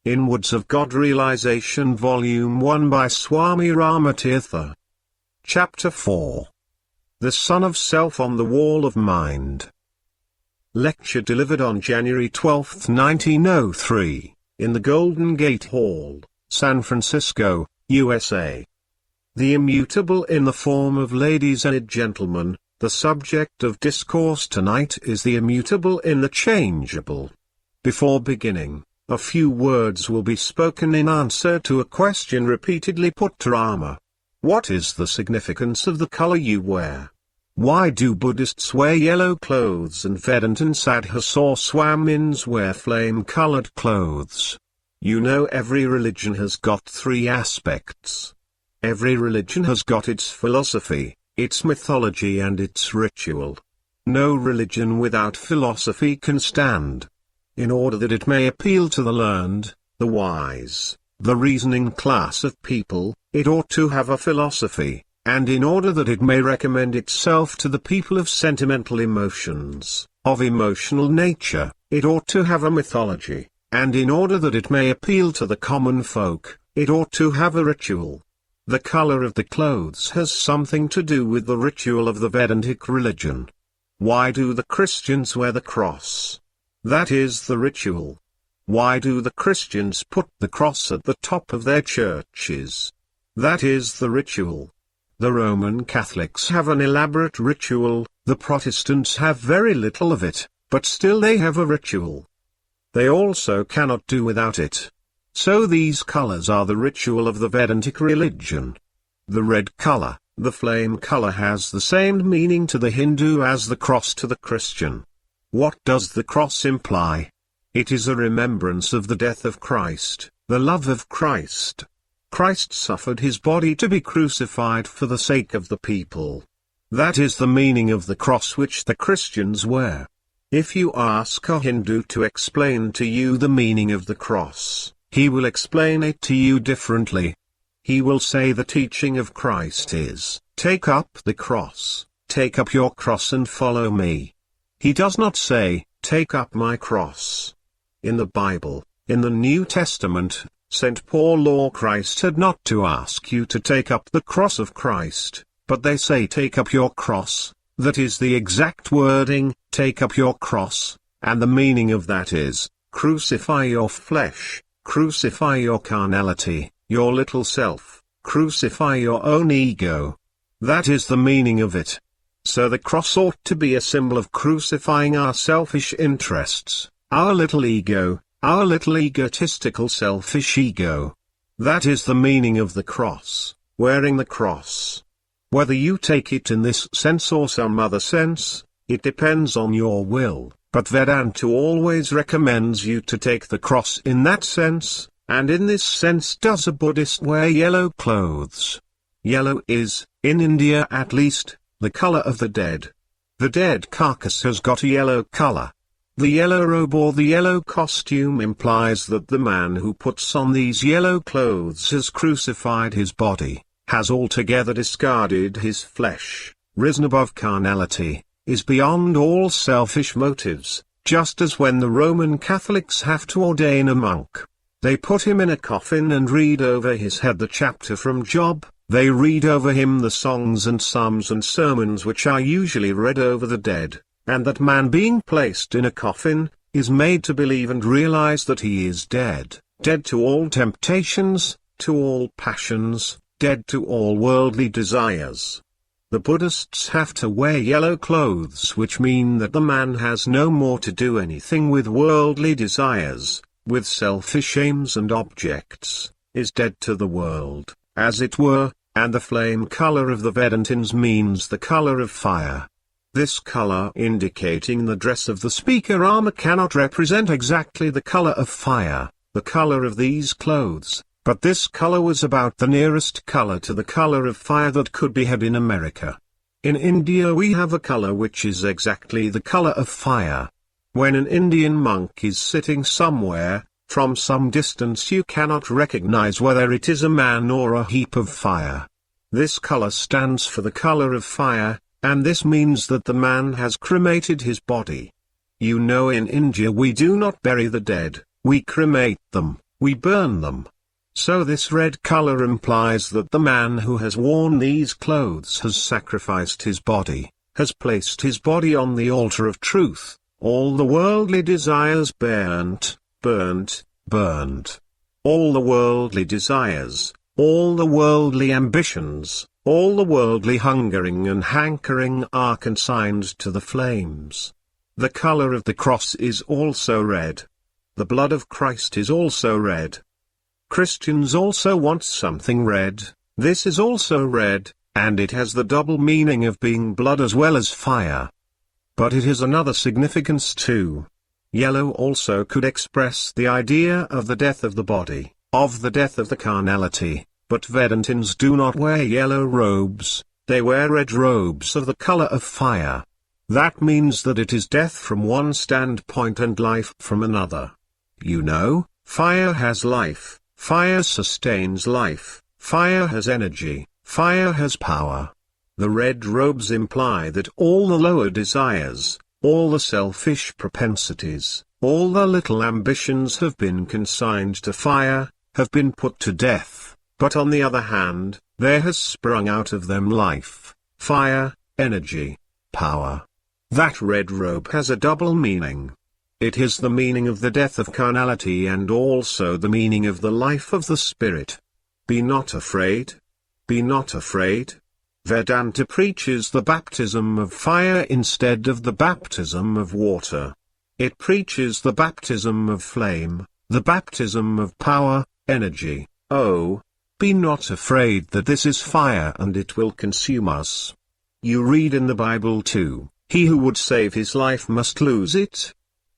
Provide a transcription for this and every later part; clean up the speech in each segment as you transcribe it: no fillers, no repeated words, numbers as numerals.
Inwards of God Realization Volume 1 by Swami Rama Tirtha. Chapter 4. The Son of Self on the Wall of Mind. Lecture delivered on January 12, 1903, in the Golden Gate Hall, San Francisco, USA. The immutable in the form of ladies and gentlemen, the subject of discourse tonight is the immutable in the changeable. Before beginning, a few words will be spoken in answer to a question repeatedly put to Rama. What is the significance of the color you wear? Why do Buddhists wear yellow clothes and Vedanta sadhus or Swamis wear flame-colored clothes? You know, every religion has got three aspects. Every religion has got its philosophy, its mythology and its ritual. No religion without philosophy can stand. In order that it may appeal to the learned, the wise, the reasoning class of people, it ought to have a philosophy, and in order that it may recommend itself to the people of sentimental emotions, of emotional nature, it ought to have a mythology, and in order that it may appeal to the common folk, it ought to have a ritual. The color of the clothes has something to do with the ritual of the Vedantic religion. Why do the Christians wear the cross? That is the ritual. Why do the Christians put the cross at the top of their churches? That is the ritual. The Roman Catholics have an elaborate ritual, the Protestants have very little of it, but still they have a ritual. They also cannot do without it. So these colors are the ritual of the Vedantic religion. The red color, the flame color, has the same meaning to the Hindu as the cross to the Christian. What does the cross imply? It is a remembrance of the death of Christ, the love of Christ. Christ suffered his body to be crucified for the sake of the people. That is the meaning of the cross which the Christians wear. If you ask a Hindu to explain to you the meaning of the cross, he will explain it to you differently. He will say the teaching of Christ is, take up the cross, take up your cross and follow me. He does not say, take up my cross. In the Bible, in the New Testament, St. Paul or Christ had not to ask you to take up the cross of Christ, but they say take up your cross. That is the exact wording, take up your cross, and the meaning of that is, crucify your flesh, crucify your carnality, your little self, crucify your own ego. That is the meaning of it. So the cross ought to be a symbol of crucifying our selfish interests, our little ego, our little egotistical selfish ego. That is the meaning of the cross, wearing the cross. Whether you take it in this sense or some other sense, it depends on your will, but Vedanta always recommends you to take the cross in that sense, and in this sense does a Buddhist wear yellow clothes. Yellow is, in India at least, the color of the dead. The dead carcass has got a yellow color. The yellow robe or the yellow costume implies that the man who puts on these yellow clothes has crucified his body, has altogether discarded his flesh, risen above carnality, is beyond all selfish motives, just as when the Roman Catholics have to ordain a monk. They put him in a coffin and read over his head the chapter from Job. They read over him the songs and psalms and sermons which are usually read over the dead, and that man being placed in a coffin, is made to believe and realize that he is dead, dead to all temptations, to all passions, dead to all worldly desires. The Buddhists have to wear yellow clothes, which mean that the man has no more to do anything with worldly desires, with selfish aims and objects, is dead to the world, as it were, and the flame color of the Vedantins means the color of fire. This color indicating the dress of the speaker Rama cannot represent exactly the color of fire, the color of these clothes, but this color was about the nearest color to the color of fire that could be had in America. In India we have a color which is exactly the color of fire. When an Indian monk is sitting somewhere, from some distance you cannot recognize whether it is a man or a heap of fire. This color stands for the color of fire, and this means that the man has cremated his body. You know, in India we do not bury the dead, we cremate them. we burn them. So this red color implies that the man who has worn these clothes has sacrificed his body, has placed his body on the altar of truth, all the worldly desires burnt, burnt, burned. All the worldly desires, all the worldly ambitions, all the worldly hungering and hankering are consigned to the flames. The color of the cross is also red. The blood of Christ is also red. Christians also want something red. This is also red, and it has the double meaning of being blood as well as fire. But it has another significance too. Yellow also could express the idea of the death of the body, of the death of the carnality, but Vedantins do not wear yellow robes, they wear red robes of the color of fire. That means that it is death from one standpoint and life from another. You know, fire has life, fire sustains life, fire has energy, fire has power. The red robes imply that all the lower desires, all the selfish propensities, all the little ambitions have been consigned to fire, have been put to death, but on the other hand, there has sprung out of them life, fire, energy, power. That red robe has a double meaning. It is the meaning of the death of carnality and also the meaning of the life of the spirit. Be not afraid. Be not afraid. Vedanta preaches the baptism of fire instead of the baptism of water. It preaches the baptism of flame, the baptism of power, energy. Oh, be not afraid that this is fire and it will consume us. You read in the Bible too, he who would save his life must lose it.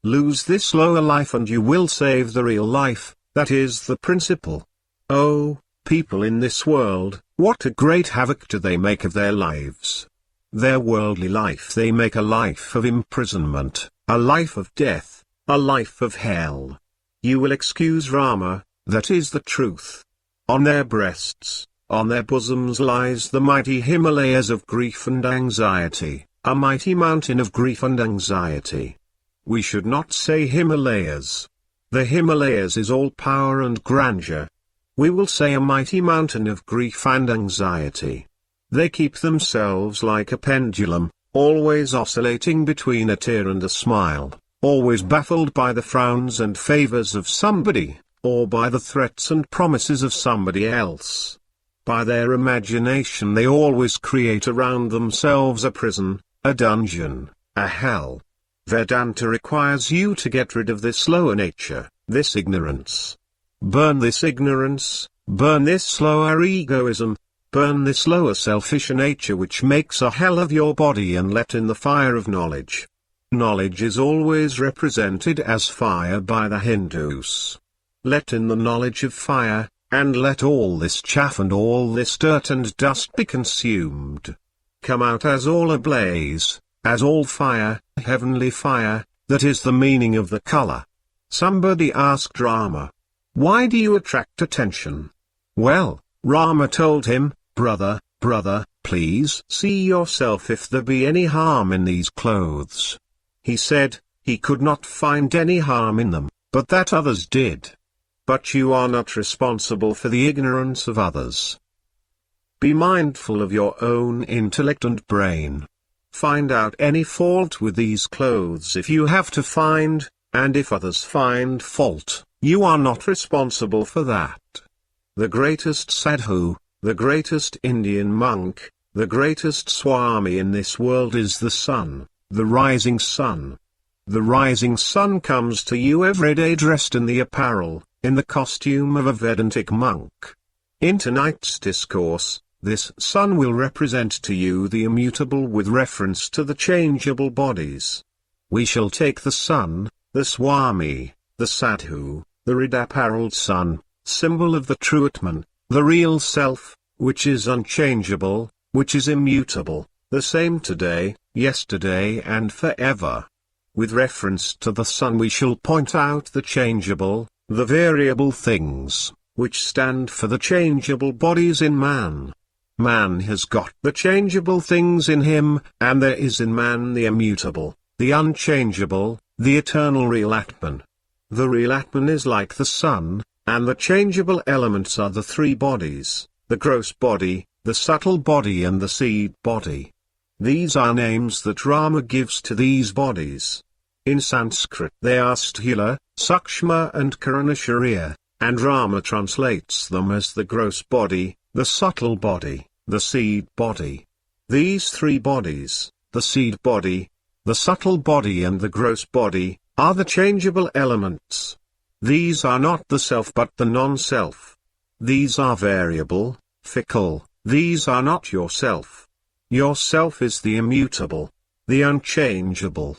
Lose this lower life and you will save the real life, that is the principle. Oh, people in this world, what a great havoc do they make of their lives. Their worldly life they make a life of imprisonment, a life of death, a life of hell. You will excuse Rama, that is the truth. On their breasts, on their bosoms lies the mighty Himalayas of grief and anxiety, a mighty mountain of grief and anxiety. We should not say Himalayas. The Himalayas is all power and grandeur. We will say a mighty mountain of grief and anxiety. They keep themselves like a pendulum, always oscillating between a tear and a smile, always baffled by the frowns and favors of somebody, or by the threats and promises of somebody else. By their imagination they always create around themselves a prison, a dungeon, a hell. Vedanta requires you to get rid of this lower nature, this ignorance. Burn this ignorance, burn this lower egoism, burn this lower selfish nature which makes a hell of your body and let in the fire of knowledge. Knowledge is always represented as fire by the Hindus. Let in the knowledge of fire, and let all this chaff and all this dirt and dust be consumed. Come out as all ablaze, as all fire, heavenly fire, that is the meaning of the color. Somebody asked Rama, why do you attract attention? Well, Rama told him, brother, please see yourself if there be any harm in these clothes. He said, he could not find any harm in them, but that others did. But you are not responsible for the ignorance of others. Be mindful of your own intellect and brain. Find out any fault with these clothes if you have to find, and if others find fault, you are not responsible for that. The greatest sadhu, the greatest Indian monk, the greatest Swami in this world is the sun, the rising sun. The rising sun comes to you every day dressed in the apparel, in the costume of a Vedantic monk. In tonight's discourse, this sun will represent to you the immutable with reference to the changeable bodies. We shall take the sun, the Swami, the sadhu, the red-apparelled sun, symbol of the true Atman, the real self, which is unchangeable, which is immutable, the same today, yesterday and forever. With reference to the sun we shall point out the changeable, the variable things, which stand for the changeable bodies in man. Man has got the changeable things in him, and there is in man the immutable, the unchangeable, the eternal real Atman. The real Atman is like the sun, and the changeable elements are the three bodies, the gross body, the subtle body and the seed body. These are names that Rama gives to these bodies. In Sanskrit they are Sthula, Sukshma and Karana Sharira, and Rama translates them as the gross body, the subtle body, the seed body. These three bodies, the seed body, the subtle body and the gross body, are the changeable elements. These are not the self but the non-self. These are variable, fickle, these are not yourself. Yourself is the immutable, the unchangeable.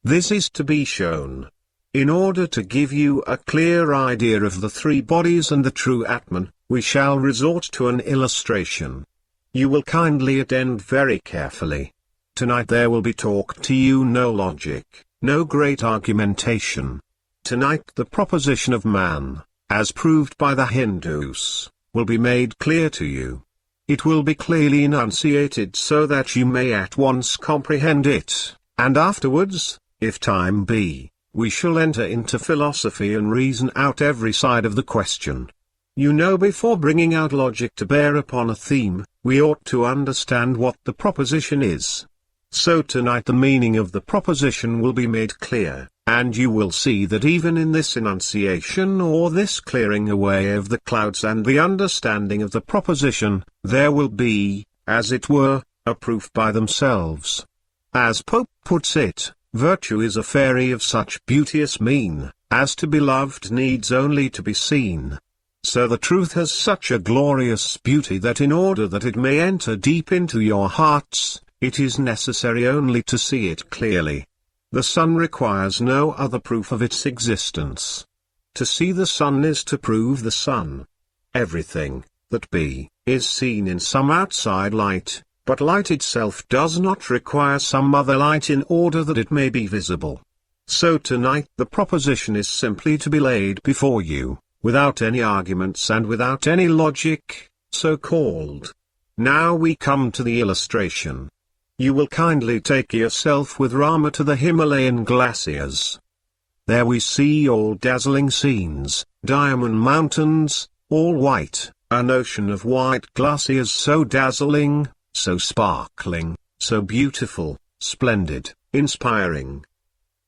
This is to be shown. In order to give you a clear idea of the three bodies and the true Atman, we shall resort to an illustration. You will kindly attend very carefully. Tonight there will be talked to you no logic, no great argumentation. Tonight the proposition of man, as proved by the Hindus, will be made clear to you. It will be clearly enunciated so that you may at once comprehend it, and afterwards, if time be, we shall enter into philosophy and reason out every side of the question. You know, before bringing out logic to bear upon a theme, we ought to understand what the proposition is. So tonight the meaning of the proposition will be made clear, and you will see that even in this enunciation or this clearing away of the clouds and the understanding of the proposition, there will be, as it were, a proof by themselves. As Pope puts it, virtue is a fairy of such beauteous mien, as to be loved needs only to be seen. So the truth has such a glorious beauty that in order that it may enter deep into your hearts, it is necessary only to see it clearly. The sun requires no other proof of its existence. To see the sun is to prove the sun. Everything, that be, is seen in some outside light, but light itself does not require some other light in order that it may be visible. So tonight the proposition is simply to be laid before you, without any arguments and without any logic, so called. Now we come to the illustration. You will kindly take yourself with Rama to the Himalayan glaciers. There we see all dazzling scenes, diamond mountains, all white, an ocean of white glaciers so dazzling, so sparkling, so beautiful, splendid, inspiring.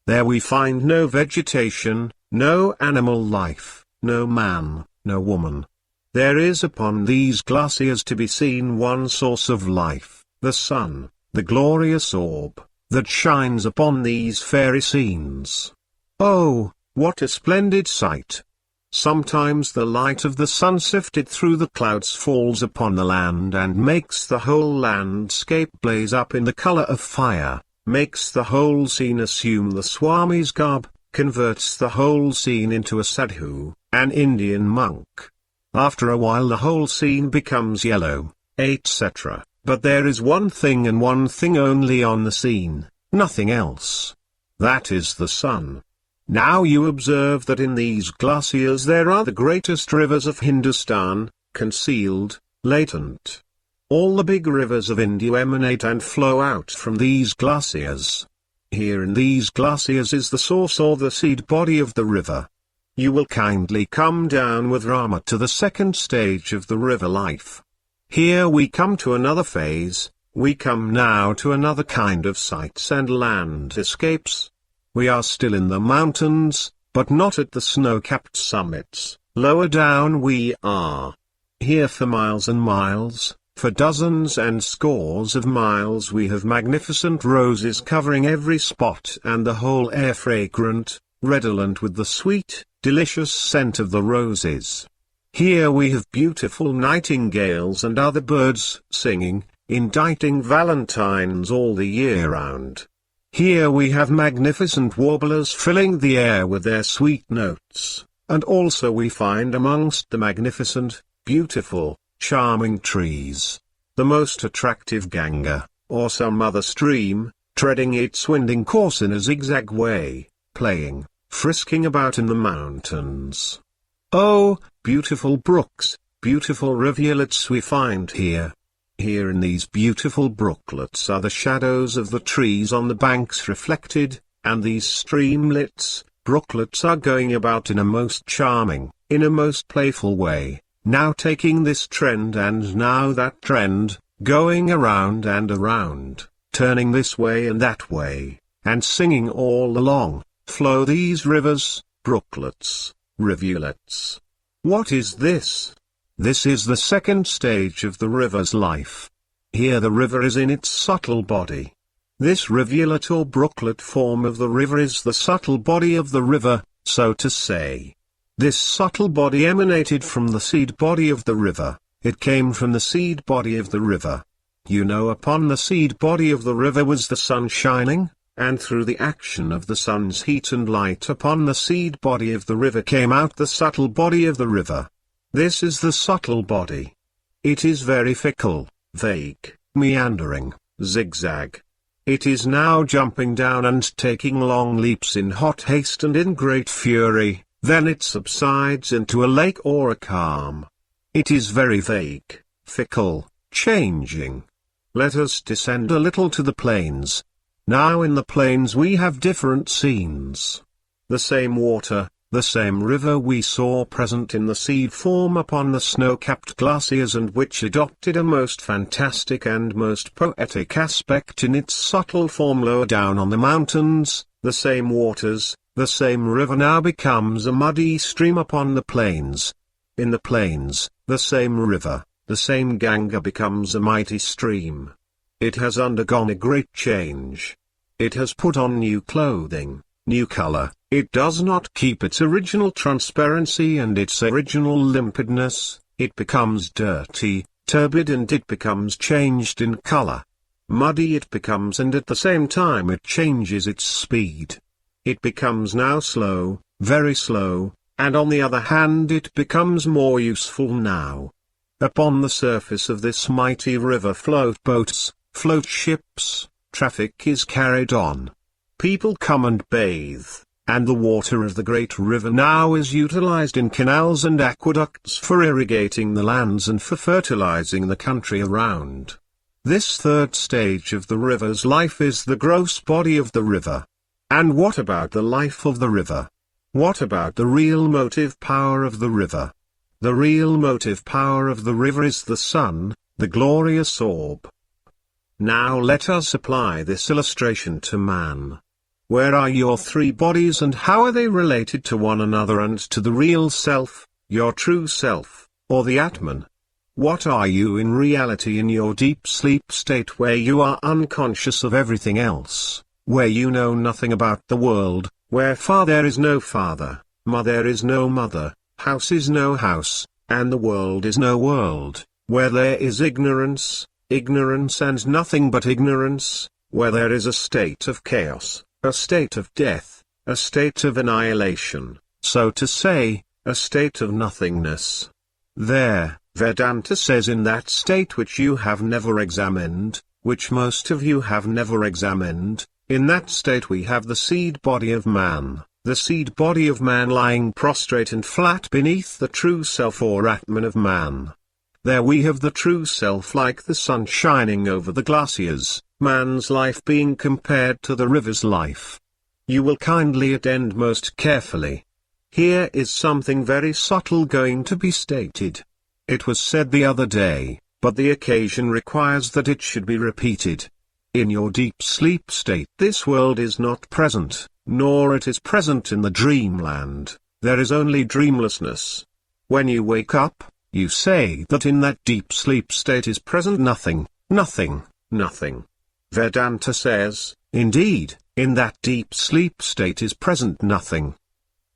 There we find no vegetation, no animal life, no man, no woman. There is upon these glaciers to be seen one source of life, the sun, the glorious orb, that shines upon these fairy scenes. Oh, what a splendid sight! Sometimes the light of the sun sifted through the clouds falls upon the land and makes the whole landscape blaze up in the color of fire, makes the whole scene assume the Swami's garb, converts the whole scene into a sadhu, an Indian monk. After a while the whole scene becomes yellow, etc. But there is one thing and one thing only on the scene, nothing else. That is the sun. Now you observe that in these glaciers there are the greatest rivers of Hindustan, concealed, latent. All the big rivers of India emanate and flow out from these glaciers. Here in these glaciers is the source or the seed body of the river. You will kindly come down with Rama to the second stage of the river life. Here we come to another phase, we come now to another kind of sights and landscapes. We are still in the mountains, but not at the snow-capped summits, lower down we are. Here for miles and miles, for dozens and scores of miles we have magnificent roses covering every spot and the whole air fragrant, redolent with the sweet, delicious scent of the roses. Here we have beautiful nightingales and other birds singing, inditing valentines all the year round. Here we have magnificent warblers filling the air with their sweet notes, and also we find amongst the magnificent, beautiful, charming trees, the most attractive Ganga, or some other stream, treading its winding course in a zigzag way, playing, frisking about in the mountains. Oh, beautiful brooks, beautiful rivulets we find here. Here in these beautiful brooklets are the shadows of the trees on the banks reflected, and these streamlets, brooklets are going about in a most charming, in a most playful way, now taking this trend and now that trend, going around and around, turning this way and that way, and singing all along, flow these rivers, brooklets, rivulets. What is this? This is the second stage of the river's life. Here the river is in its subtle body. This rivulet or brooklet form of the river is the subtle body of the river, so to say. This subtle body emanated from the seed body of the river, it came from the seed body of the river. You know, upon the seed body of the river was the sun shining, and through the action of the sun's heat and light upon the seed body of the river came out the subtle body of the river. This is the subtle body. It is very fickle, vague, meandering, zigzag. It is now jumping down and taking long leaps in hot haste and in great fury, then it subsides into a lake or a calm. It is very vague, fickle, changing. Let us descend a little to the plains. Now in the plains we have different scenes. The same water, the same river we saw present in the seed form upon the snow-capped glaciers and which adopted a most fantastic and most poetic aspect in its subtle form lower down on the mountains, the same waters, the same river now becomes a muddy stream upon the plains. In the plains, the same river, the same Ganga becomes a mighty stream. It has undergone a great change. It has put on new clothing, new color. It does not keep its original transparency and its original limpidness. It becomes dirty, turbid, and it becomes changed in color. Muddy it becomes, and at the same time it changes its speed. It becomes now slow, very slow, and on the other hand it becomes more useful now. Upon the surface of this mighty river float boats, float ships, traffic is carried on. People come and bathe, and the water of the great river now is utilized in canals and aqueducts for irrigating the lands and for fertilizing the country around. This third stage of the river's life is the gross body of the river. And what about the life of the river? What about the real motive power of the river? The real motive power of the river is the sun, the glorious orb. Now let us apply this illustration to man. Where are your three bodies and how are they related to one another and to the real self, your true self, or the Atman? What are you in reality in your deep sleep state where you are unconscious of everything else, where you know nothing about the world, where there is no father, mother is no mother, house is no house, and the world is no world, where there is ignorance, ignorance and nothing but ignorance, where there is a state of chaos, a state of death, a state of annihilation, so to say, a state of nothingness. There, Vedanta says, in that state which you have never examined, which most of you have never examined, in that state we have the seed body of man, the seed body of man lying prostrate and flat beneath the true self or Atman of man. There we have the true self like the sun shining over the glaciers, man's life being compared to the river's life. You will kindly attend most carefully. Here is something very subtle going to be stated. It was said the other day, but the occasion requires that it should be repeated. In your deep sleep state this world is not present, nor it is present in the dreamland, there is only dreamlessness. When you wake up, you say that in that deep sleep state is present nothing, nothing, nothing. Vedanta says, indeed, in that deep sleep state is present nothing.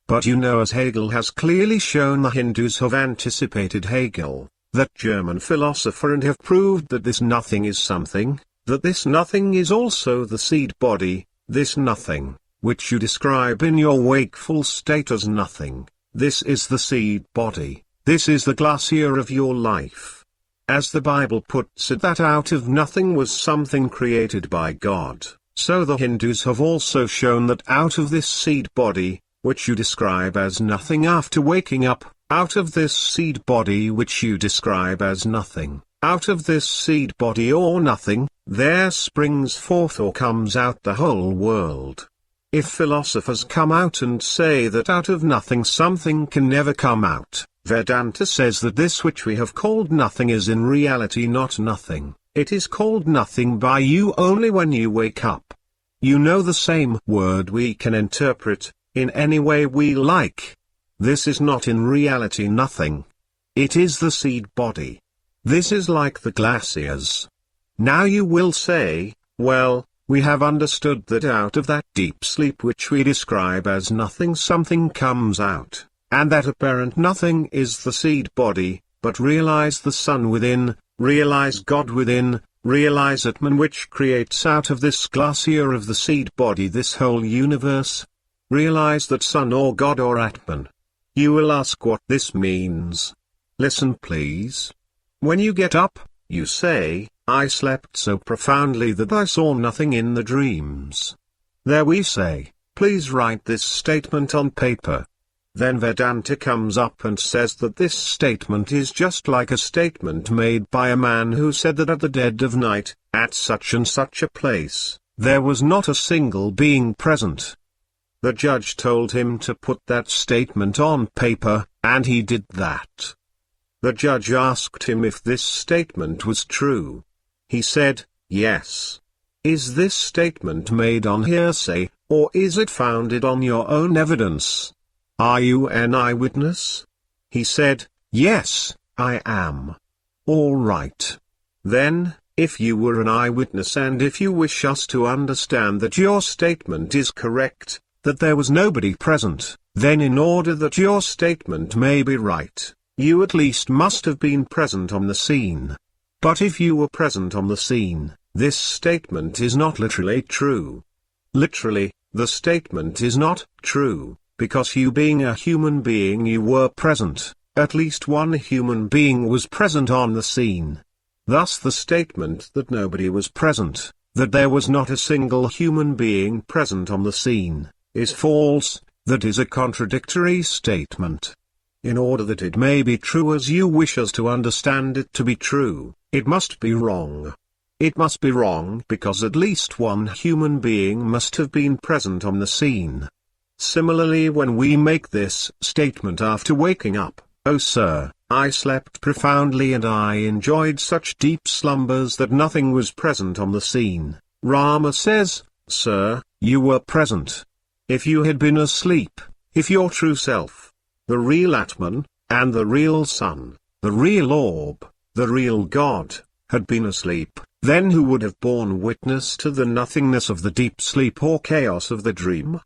But you know, as Hegel has clearly shown, the Hindus have anticipated Hegel, that German philosopher, and have proved that this nothing is something, that this nothing is also the seed body, this nothing, which you describe in your wakeful state as nothing, this is the seed body, this is the glacier of your life. As the Bible puts it, that out of nothing was something created by God, so the Hindus have also shown that out of this seed body, which you describe as nothing after waking up, out of this seed body which you describe as nothing, out of this seed body or nothing, there springs forth or comes out the whole world. If philosophers come out and say that out of nothing something can never come out, Vedanta says that this which we have called nothing is in reality not nothing. It is called nothing by you only when you wake up. You know the same word we can interpret in any way we like. This is not in reality nothing. It is the seed body. This is like the glaciers. Now you will say, well, we have understood that out of that deep sleep which we describe as nothing something comes out, and that apparent nothing is the seed body, but realize the sun within, realize God within, realize Atman which creates out of this glacier of the seed body this whole universe. Realize that sun or God or Atman. You will ask what this means. Listen please. When you get up, you say, I slept so profoundly that I saw nothing in the dreams. There we say, please write this statement on paper. Then Vedanta comes up and says that this statement is just like a statement made by a man who said that at the dead of night, at such and such a place, there was not a single being present. The judge told him to put that statement on paper, and he did that. The judge asked him if this statement was true. He said, yes. Is this statement made on hearsay, or is it founded on your own evidence? Are you an eyewitness? He said, yes, I am. All right. Then, if you were an eyewitness and if you wish us to understand that your statement is correct, that there was nobody present, then in order that your statement may be right, you at least must have been present on the scene. But if you were present on the scene, this statement is not literally true. Literally, the statement is not true, because you being a human being you were present, at least one human being was present on the scene. Thus the statement that nobody was present, that there was not a single human being present on the scene, is false, that is a contradictory statement. In order that it may be true as you wish us to understand it to be true, it must be wrong. It must be wrong because at least one human being must have been present on the scene. Similarly, when we make this statement after waking up, "Oh sir, I slept profoundly and I enjoyed such deep slumbers that nothing was present on the scene," Rama says, "Sir, you were present. If you had been asleep, if your true self, the real Atman, and the real Sun, the real Orb, the real God, had been asleep, then who would have borne witness to the nothingness of the deep sleep or chaos of the dream?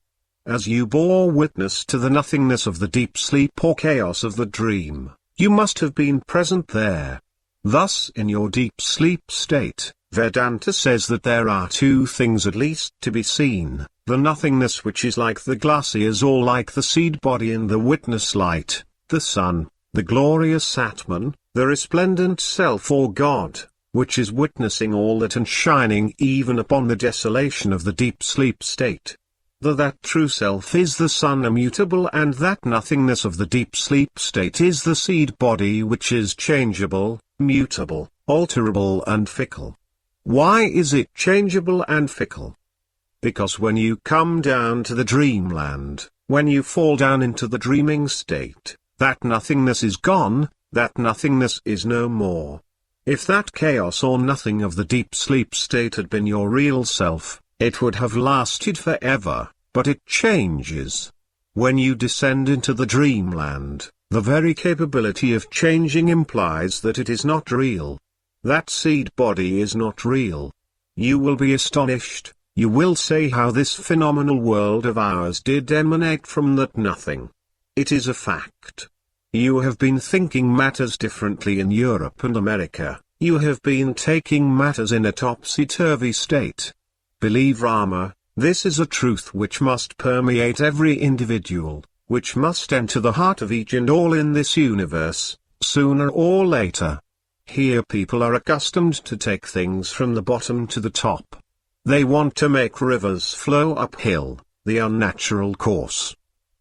As you bore witness to the nothingness of the deep sleep or chaos of the dream, you must have been present there. Thus in your deep sleep state, Vedanta says that there are two things at least to be seen, the nothingness which is like the glaciers or like the seed body in the witness light, the sun, the glorious Atman, the resplendent self or God, which is witnessing all that and shining even upon the desolation of the deep sleep state. That true self is the sun immutable, and that nothingness of the deep sleep state is the seed body which is changeable, mutable, alterable and fickle. Why is it changeable and fickle? Because when you come down to the dreamland, when you fall down into the dreaming state, that nothingness is gone, that nothingness is no more. If that chaos or nothing of the deep sleep state had been your real self, it would have lasted forever, but it changes. When you descend into the dreamland, the very capability of changing implies that it is not real. That seed body is not real. You will be astonished, you will say how this phenomenal world of ours did emanate from that nothing. It is a fact. You have been thinking matters differently in Europe and America, you have been taking matters in a topsy-turvy state. Believe Rama, this is a truth which must permeate every individual, which must enter the heart of each and all in this universe, sooner or later. Here people are accustomed to take things from the bottom to the top. They want to make rivers flow uphill, the unnatural course.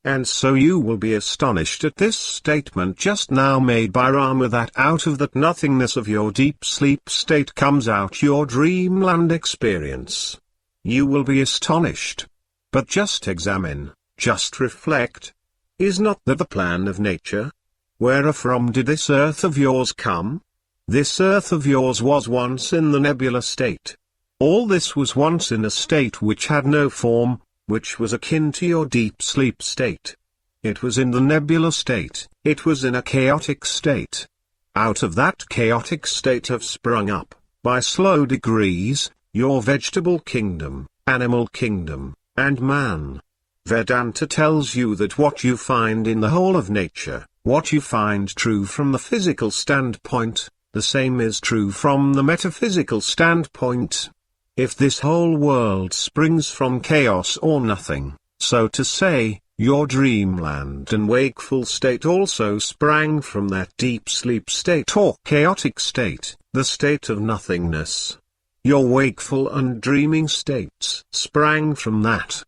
And so you will be astonished at this statement just now made by Rama, that out of that nothingness of your deep sleep state comes out your dreamland experience. You will be astonished. But just examine, just reflect. Is not that the plan of nature? Wherefrom did this earth of yours come? This earth of yours was once in the nebula state. All this was once in a state which had no form, which was akin to your deep sleep state. It was in the nebula state, it was in a chaotic state. Out of that chaotic state have sprung up, by slow degrees, your vegetable kingdom, animal kingdom, and man. Vedanta tells you that what you find in the whole of nature, what you find true from the physical standpoint, the same is true from the metaphysical standpoint. If this whole world springs from chaos or nothing, so to say, your dreamland and wakeful state also sprang from that deep sleep state or chaotic state, the state of nothingness. Your wakeful and dreaming states sprang from that.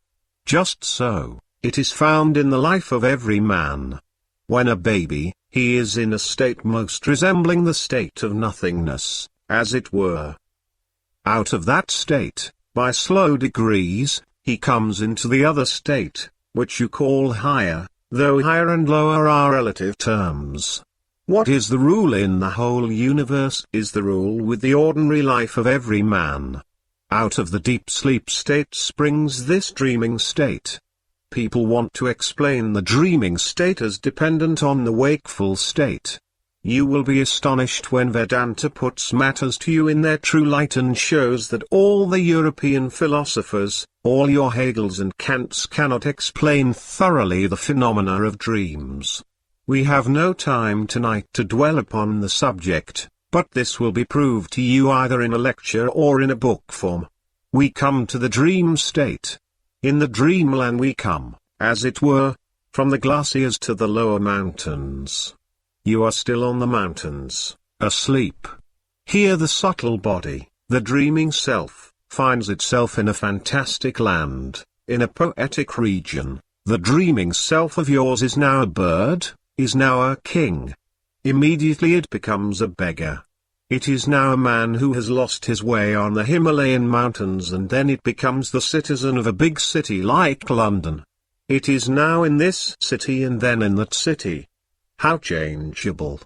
Just so, it is found in the life of every man. When a baby, he is in a state most resembling the state of nothingness, as it were. Out of that state, by slow degrees, he comes into the other state, which you call higher, though higher and lower are relative terms. What is the rule in the whole universe is the rule with the ordinary life of every man. Out of the deep sleep state springs this dreaming state. People want to explain the dreaming state as dependent on the wakeful state. You will be astonished when Vedanta puts matters to you in their true light and shows that all the European philosophers, all your Hegels and Kants cannot explain thoroughly the phenomena of dreams. We have no time tonight to dwell upon the subject, but this will be proved to you either in a lecture or in a book form. We come to the dream state. In the dreamland we come, as it were, from the glaciers to the lower mountains. You are still on the mountains, asleep. Here the subtle body, the dreaming self, finds itself in a fantastic land, in a poetic region. The dreaming self of yours is now a bird, is now a king. Immediately it becomes a beggar. It is now a man who has lost his way on the Himalayan mountains, and then it becomes the citizen of a big city like London. It is now in this city and then in that city. How changeable!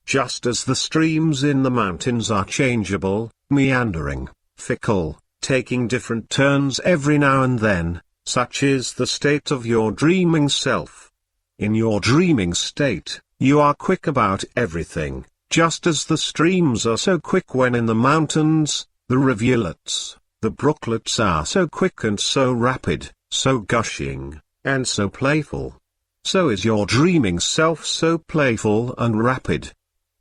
Just as the streams in the mountains are changeable, meandering, fickle, taking different turns every now and then, such is the state of your dreaming self. In your dreaming state, you are quick about everything, just as the streams are so quick when in the mountains, the rivulets, the brooklets are so quick and so rapid, so gushing, and so playful. So is your dreaming self so playful and rapid.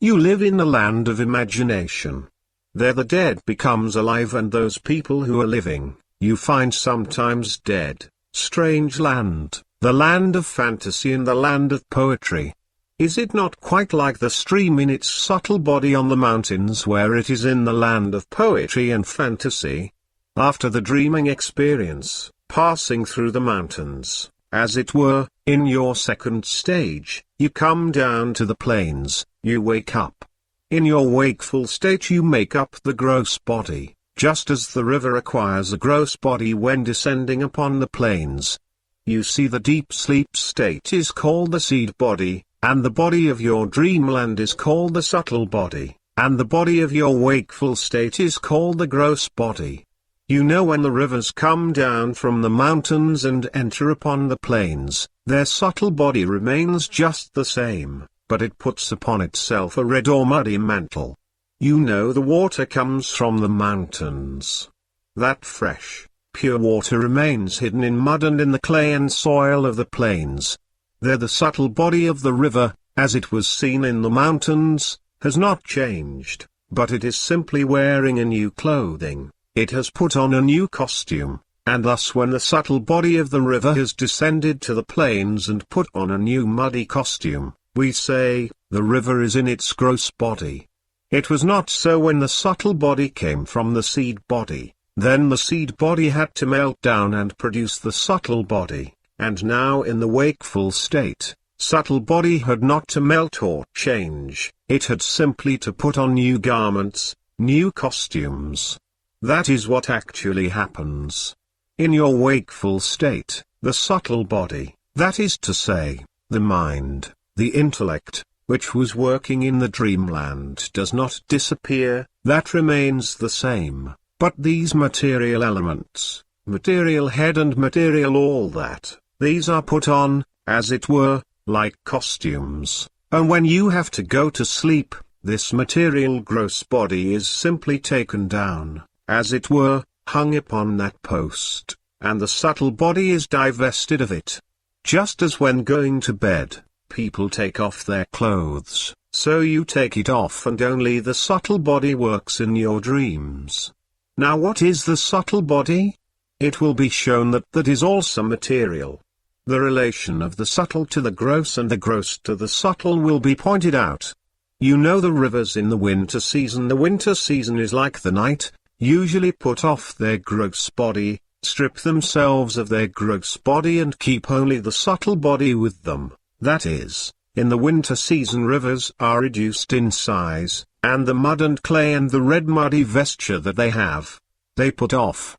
You live in the land of imagination. There the dead becomes alive, and those people who are living, you find sometimes dead. Strange land, the land of fantasy and the land of poetry. Is it not quite like the stream in its subtle body on the mountains, where it is in the land of poetry and fantasy? After the dreaming experience, passing through the mountains, as it were, in your second stage, you come down to the plains, you wake up. In your wakeful state you make up the gross body, just as the river acquires a gross body when descending upon the plains. You see, the deep sleep state is called the seed body, and the body of your dreamland is called the subtle body, and the body of your wakeful state is called the gross body. You know, when the rivers come down from the mountains and enter upon the plains, their subtle body remains just the same, but it puts upon itself a red or muddy mantle. You know the water comes from the mountains. That fresh, pure water remains hidden in mud and in the clay and soil of the plains. There the subtle body of the river, as it was seen in the mountains, has not changed, but it is simply wearing a new clothing. It has put on a new costume, and thus when the subtle body of the river has descended to the plains and put on a new muddy costume, we say, the river is in its gross body. It was not so when the subtle body came from the seed body. Then the seed body had to melt down and produce the subtle body, and now in the wakeful state, subtle body had not to melt or change, it had simply to put on new garments, new costumes. That is what actually happens. In your wakeful state, the subtle body, that is to say, the mind, the intellect, which was working in the dreamland does not disappear, that remains the same, but these material elements, material head and material all that, these are put on, as it were, like costumes, and when you have to go to sleep, this material gross body is simply taken down, as it were, hung upon that post, and the subtle body is divested of it. Just as when going to bed, people take off their clothes, so you take it off and only the subtle body works in your dreams. Now what is the subtle body? It will be shown that that is also material. The relation of the subtle to the gross and the gross to the subtle will be pointed out. You know the rivers in the winter season. The winter season is like the night, usually put off their gross body, strip themselves of their gross body and keep only the subtle body with them. That is, in the winter season rivers are reduced in size, and the mud and clay and the red muddy vesture that they have, they put off.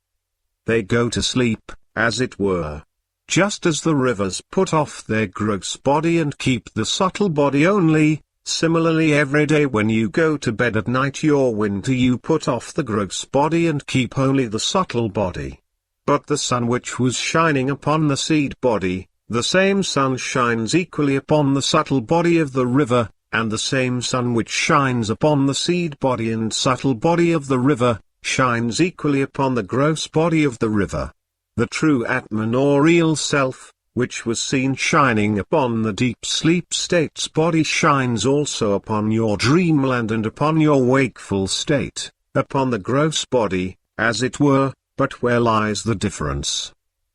They go to sleep, as it were. Just as the rivers put off their gross body and keep the subtle body only, similarly every day when you go to bed at night your winter you put off the gross body and keep only the subtle body. But the sun which was shining upon the seed body, the same sun shines equally upon the subtle body of the river, and the same sun which shines upon the seed body and subtle body of the river, shines equally upon the gross body of the river. The true Atman or real self, which was seen shining upon the deep sleep state's body shines also upon your dreamland and upon your wakeful state, upon the gross body, as it were, but where lies the difference?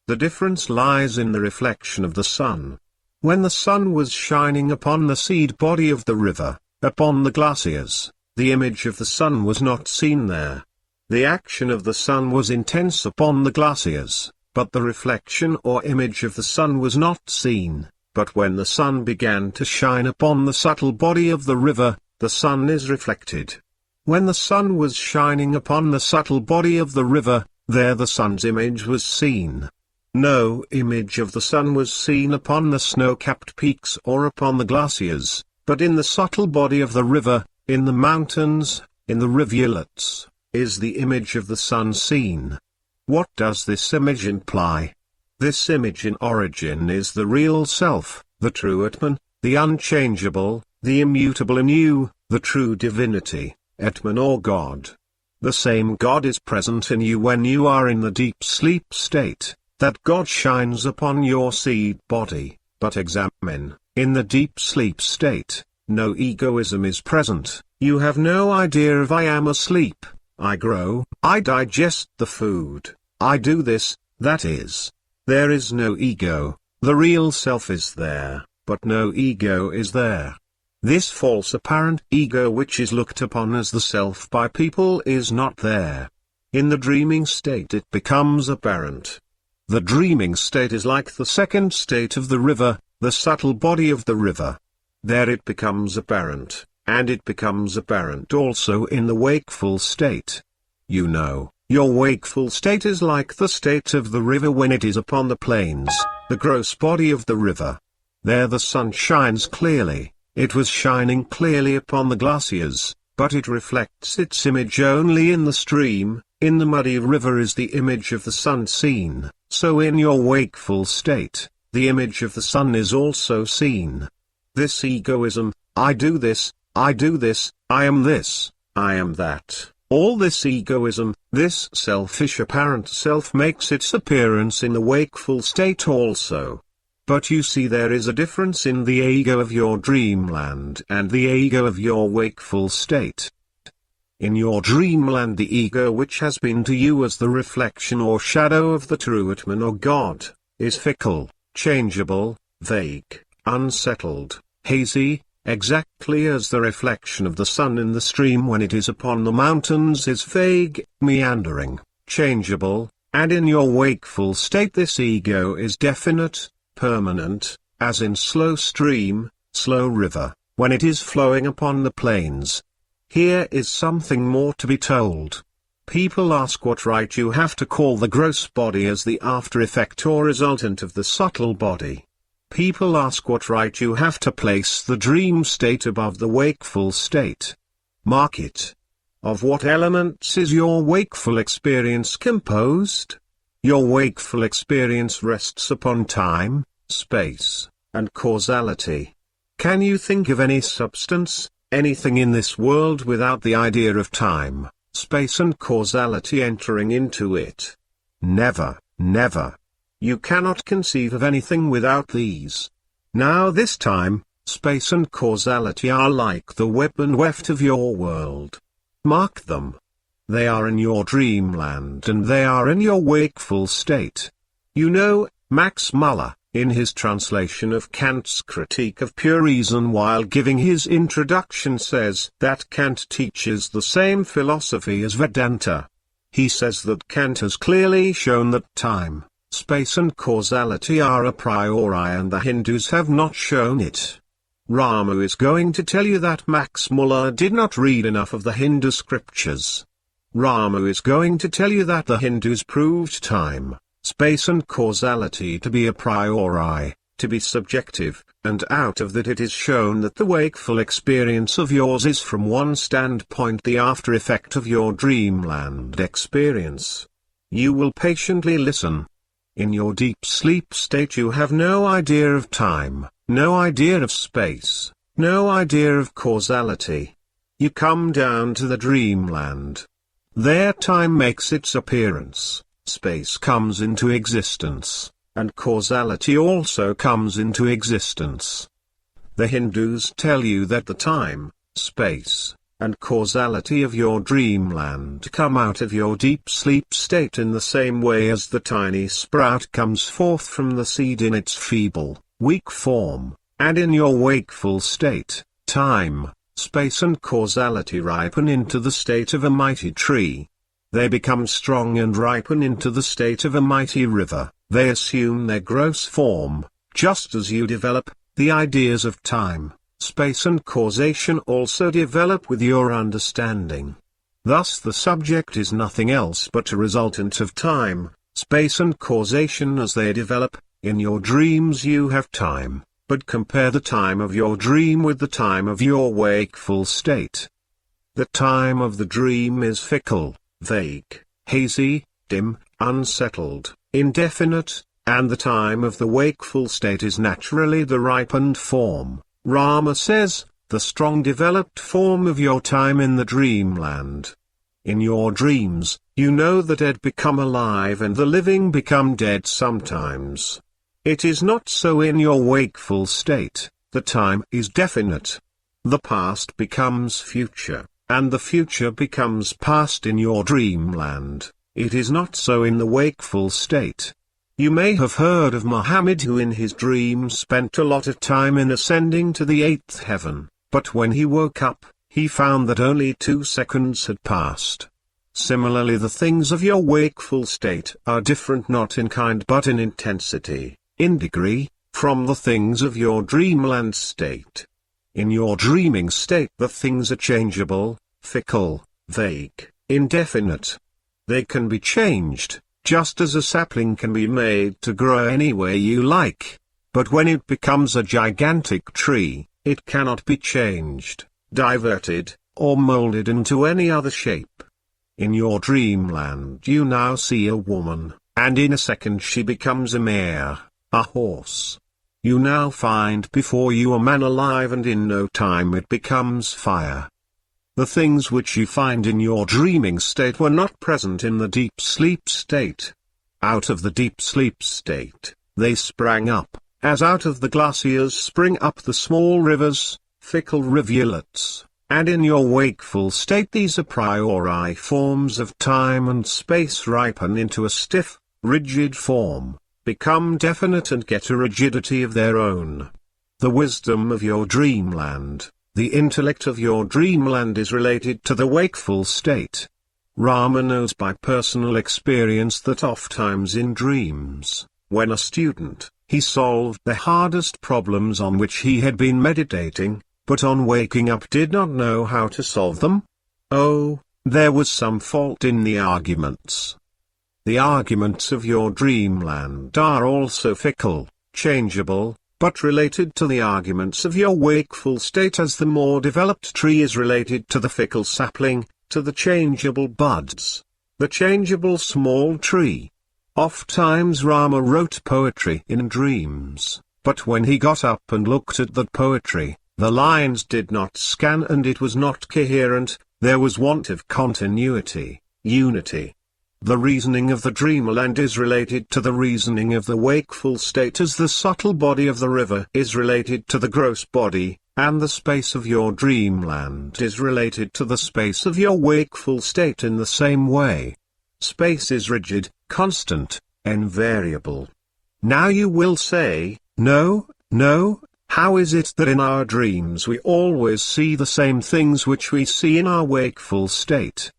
The difference lies in the reflection of the sun. When the sun was shining upon the seed body of the river, upon the glaciers, the image of the sun was not seen there. The action of the sun was intense upon the glaciers, but the reflection or image of the sun was not seen. But when the sun began to shine upon the subtle body of the river, the sun is reflected. When the sun was shining upon the subtle body of the river, there the sun's image was seen. No image of the sun was seen upon the snow-capped peaks or upon the glaciers, but in the subtle body of the river, in the mountains, in the rivulets, is the image of the sun seen. What does this image imply? This image in origin is the real self, the true Atman, the unchangeable, the immutable in you, the true divinity, Atman or God. The same God is present in you when you are in the deep sleep state. That God shines upon your seed body, but examine, in the deep sleep state, no egoism is present, you have no idea of I am asleep, I grow, I digest the food, I do this, that is. There is no ego, the real self is there, but no ego is there. This false apparent ego which is looked upon as the self by people is not there. In the dreaming state it becomes apparent. The dreaming state is like the second state of the river, the subtle body of the river. There it becomes apparent, and it becomes apparent also in the wakeful state. You know, your wakeful state is like the state of the river when it is upon the plains, the gross body of the river. There the sun shines clearly, it was shining clearly upon the glaciers, but it reflects its image only in the stream, in the muddy river is the image of the sun seen. So in your wakeful state, the image of the sun is also seen. This egoism, I do this, I do this, I am this, I am that, all this egoism, this selfish apparent self makes its appearance in the wakeful state also. But you see there is a difference in the ego of your dreamland and the ego of your wakeful state. In your dreamland the ego which has been to you as the reflection or shadow of the true Atman or God, is fickle, changeable, vague, unsettled, hazy, exactly as the reflection of the sun in the stream when it is upon the mountains is vague, meandering, changeable, and in your wakeful state this ego is definite, permanent, as in slow stream, slow river, when it is flowing upon the plains. Here is something more to be told. People ask what right you have to call the gross body as the after effect or resultant of the subtle body. People ask what right you have to place the dream state above the wakeful state. Mark it. Of what elements is your wakeful experience composed? Your wakeful experience rests upon time, space, and causality. Can you think of any substance, anything in this world without the idea of time, space and causality entering into it? Never, never. You cannot conceive of anything without these. Now this time, space and causality are like the web and weft of your world. Mark them. They are in your dreamland and they are in your wakeful state. You know, Max Muller, in his translation of Kant's Critique of Pure Reason while giving his introduction, says that Kant teaches the same philosophy as Vedanta. He says that Kant has clearly shown that time, space and causality are a priori and the Hindus have not shown it. Rama is going to tell you that Max Muller did not read enough of the Hindu scriptures. Rama is going to tell you that the Hindus proved time, space and causality to be a priori, to be subjective, and out of that it is shown that the wakeful experience of yours is from one standpoint the after effect of your dreamland experience. You will patiently listen. In your deep sleep state you have no idea of time, no idea of space, no idea of causality. You come down to the dreamland. There time makes its appearance, space comes into existence, and causality also comes into existence. The Hindus tell you that the time, space, and causality of your dreamland come out of your deep sleep state in the same way as the tiny sprout comes forth from the seed in its feeble, weak form, and in your wakeful state, time, space and causality ripen into the state of a mighty tree. They become strong and ripen into the state of a mighty river. They assume their gross form, just as you develop. The ideas of time, space and causation also develop with your understanding. Thus the subject is nothing else but a resultant of time, space and causation as they develop. In your dreams you have time, but compare the time of your dream with the time of your wakeful state. The time of the dream is fickle, vague, hazy, dim, unsettled, indefinite, and the time of the wakeful state is naturally the ripened form. Rama says, the strong developed form of your time in the dreamland. In your dreams, you know the dead become alive and the living become dead sometimes. It is not so in your wakeful state. The time is definite. The past becomes future, and the future becomes past in your dreamland. It is not so in the wakeful state. You may have heard of Muhammad, who in his dream spent a lot of time in ascending to the 8th heaven, but when he woke up, he found that only 2 seconds had passed. Similarly, the things of your wakeful state are different not in kind but in intensity, in degree, from the things of your dreamland state. In your dreaming state the things are changeable, fickle, vague, indefinite. They can be changed, just as a sapling can be made to grow any way you like. But when it becomes a gigantic tree, it cannot be changed, diverted, or molded into any other shape. In your dreamland you now see a woman, and in a second she becomes a mare, a horse. You now find before you a man alive, and in no time it becomes fire. The things which you find in your dreaming state were not present in the deep sleep state. Out of the deep sleep state, they sprang up, as out of the glaciers spring up the small rivers, fickle rivulets, and in your wakeful state these a priori forms of time and space ripen into a stiff, rigid form, become definite and get a rigidity of their own. The wisdom of your dreamland, the intellect of your dreamland is related to the wakeful state. Rama knows by personal experience that ofttimes in dreams, when a student, he solved the hardest problems on which he had been meditating, but on waking up did not know how to solve them. Oh, There was some fault in the arguments. The arguments of your dreamland are also fickle, changeable, but related to the arguments of your wakeful state, as the more developed tree is related to the fickle sapling, to the changeable buds, the changeable small tree. Ofttimes Rama wrote poetry in dreams, but when he got up and looked at that poetry, the lines did not scan and it was not coherent. There was want of continuity, unity. The reasoning of the dreamland is related to the reasoning of the wakeful state, as the subtle body of the river is related to the gross body, and the space of your dreamland is related to the space of your wakeful state in the same way. Space is rigid, constant, invariable. Now you will say, no, how is it that in our dreams we always see the same things which we see in our wakeful state?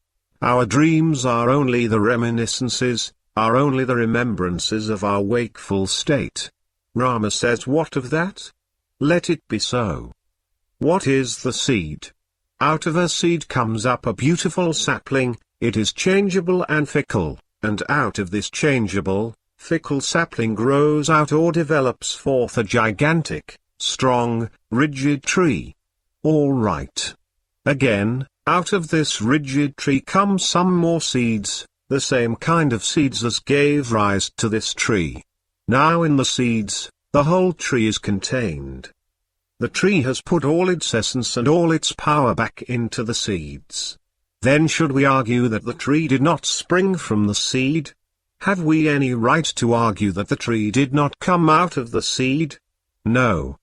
Our dreams are only the reminiscences, are only the remembrances of our wakeful state. Rama says, what of that? Let it be so. What is the seed? Out of a seed comes up a beautiful sapling, it is changeable and fickle, and out of this changeable, fickle sapling grows out or develops forth a gigantic, strong, rigid tree. All right. Again, out of this rigid tree come some more seeds, the same kind of seeds as gave rise to this tree. Now in the seeds, the whole tree is contained. The tree has put all its essence and all its power back into the seeds. Then should we argue that the tree did not spring from the seed? Have we any right to argue that the tree did not come out of the seed? No,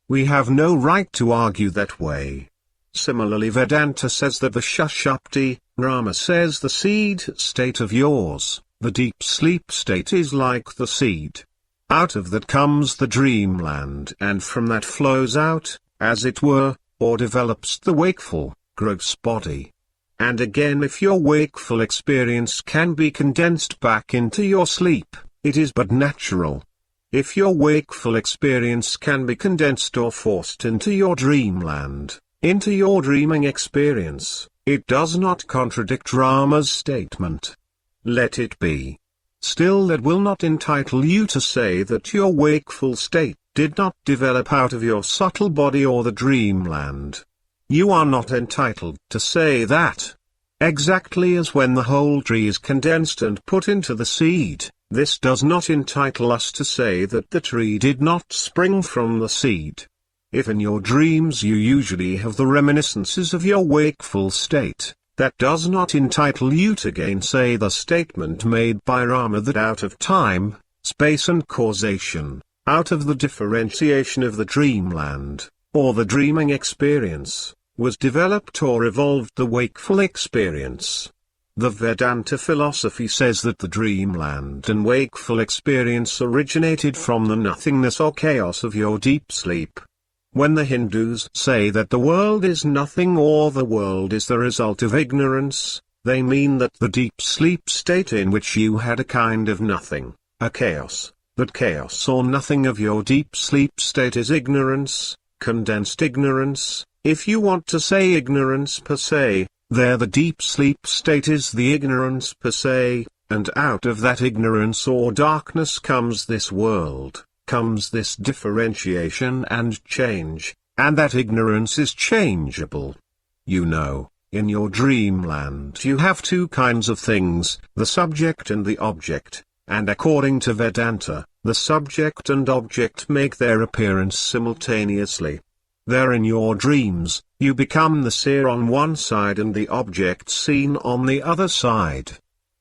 we have no right to argue that way. Similarly, Vedanta says that the Shushupti, Rama says the seed state of yours, the deep sleep state, is like the seed. Out of that comes the dreamland, and from that flows out, as it were, or develops the wakeful, gross body. And again, if your wakeful experience can be condensed back into your sleep, it is but natural. If your wakeful experience can be condensed or forced into your dreamland, into your dreaming experience, it does not contradict Rama's statement. Let it be. Still, that will not entitle you to say that your wakeful state did not develop out of your subtle body or the dreamland. You are not entitled to say that. Exactly as when the whole tree is condensed and put into the seed, this does not entitle us to say that the tree did not spring from the seed. If in your dreams you usually have the reminiscences of your wakeful state, that does not entitle you to gainsay the statement made by Rama that out of time, space and causation, out of the differentiation of the dreamland, or the dreaming experience, was developed or evolved the wakeful experience. The Vedanta philosophy says that the dreamland and wakeful experience originated from the nothingness or chaos of your deep sleep. When the Hindus say that the world is nothing or the world is the result of ignorance, they mean that the deep sleep state in which you had a kind of nothing, a chaos, that chaos or nothing of your deep sleep state is ignorance, condensed ignorance. If you want to say ignorance per se, there the deep sleep state is the ignorance per se, and out of that ignorance or darkness comes this world. Comes this differentiation and change, and that ignorance is changeable. You know, in your dreamland you have two kinds of things, the subject and the object, and according to Vedanta, the subject and object make their appearance simultaneously. There in your dreams, you become the seer on one side and the object seen on the other side.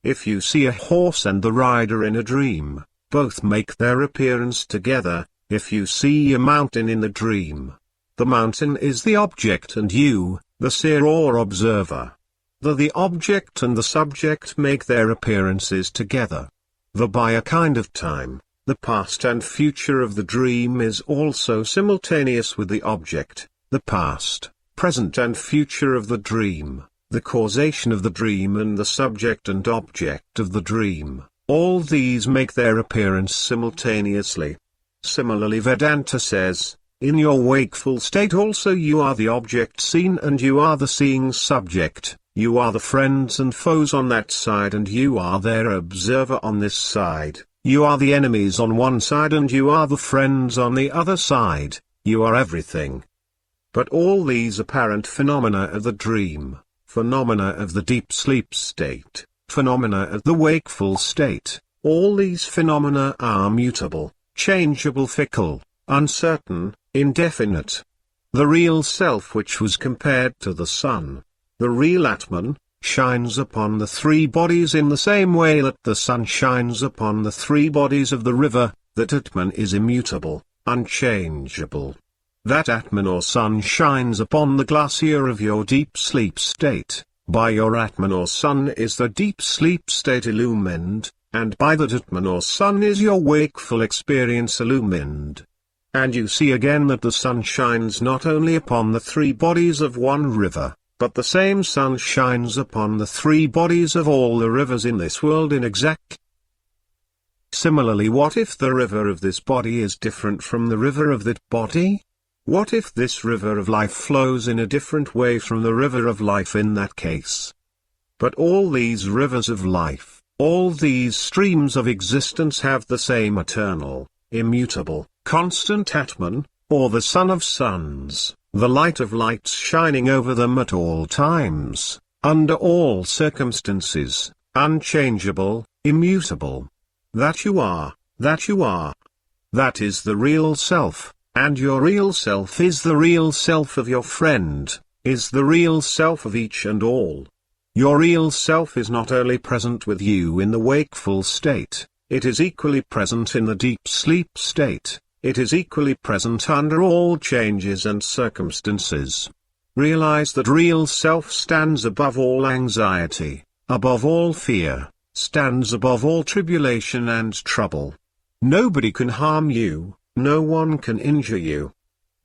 If you see a horse and the rider in a dream, both make their appearance together. If you see a mountain in the dream, the mountain is the object and you, the seer or observer. The object and the subject make their appearances together. By a kind of time, the past and future of the dream is also simultaneous with the object, the past, present and future of the dream, the causation of the dream and the subject and object of the dream. All these make their appearance simultaneously. Similarly, Vedanta says, in your wakeful state also you are the object seen and you are the seeing subject, You are the friends and foes on that side and you are their observer on this side. You are the enemies on one side and you are the friends on the other side. You are everything. But all these apparent phenomena of the dream, phenomena of the deep sleep state, phenomena of the wakeful state, all these phenomena are mutable, changeable, fickle, uncertain, indefinite. The real self which was compared to the sun, the real Atman, shines upon the three bodies in the same way that the sun shines upon the three bodies of the river. That Atman is immutable, unchangeable. That Atman or sun shines upon the glacier of your deep sleep state. By your Atman or sun is the deep sleep state illumined, and by that Atman or sun is your wakeful experience illumined. And you see again that the sun shines not only upon the three bodies of one river, but the same sun shines upon the three bodies of all the rivers in this world in exact. Similarly, what if the river of this body is different from the river of that body? What if this river of life flows in a different way from the river of life in that case? But all these rivers of life, all these streams of existence have the same eternal, immutable, constant Atman, or the Son of Suns, the light of lights shining over them at all times, under all circumstances, unchangeable, immutable. That you are, that you are. That is the real self, and your real self is the real self of your friend, is the real self of each and all. Your real self is not only present with you in the wakeful state, it is equally present in the deep sleep state, it is equally present under all changes and circumstances. Realize that real self stands above all anxiety, above all fear, stands above all tribulation and trouble. Nobody can harm you, no one can injure you.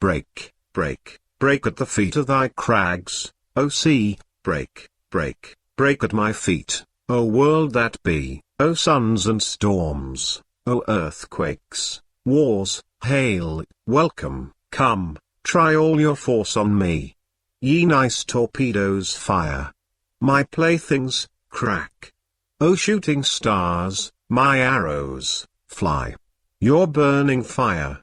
Break, break, break at the feet of thy crags, O sea, break, break, break at my feet, O world that be, O suns and storms, O earthquakes, wars, hail, welcome, come, try all your force on me. Ye nice torpedoes fire. My playthings, crack. O shooting stars, my arrows, fly. Your burning fire.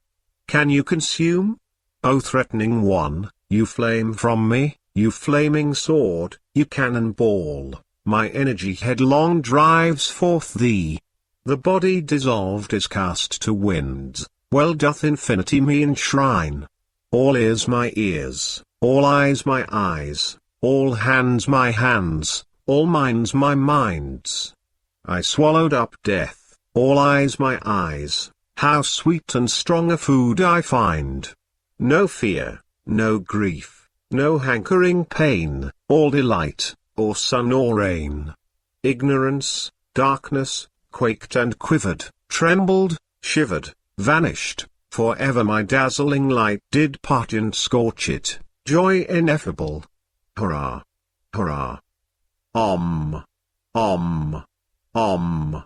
Can you consume? O threatening one, you flame from me, you flaming sword, you cannonball, my energy headlong drives forth thee. The body dissolved is cast to winds, well doth infinity me enshrine. All ears my ears, all eyes my eyes, all hands my hands, all minds my minds. I swallowed up death, all eyes my eyes, how sweet and strong a food I find. No fear, no grief, no hankering pain, all delight, or sun or rain. Ignorance, darkness, quaked and quivered, trembled, shivered, vanished, for ever my dazzling light did part and scorch it, joy ineffable. Hurrah! Hurrah! Om! Om! Om!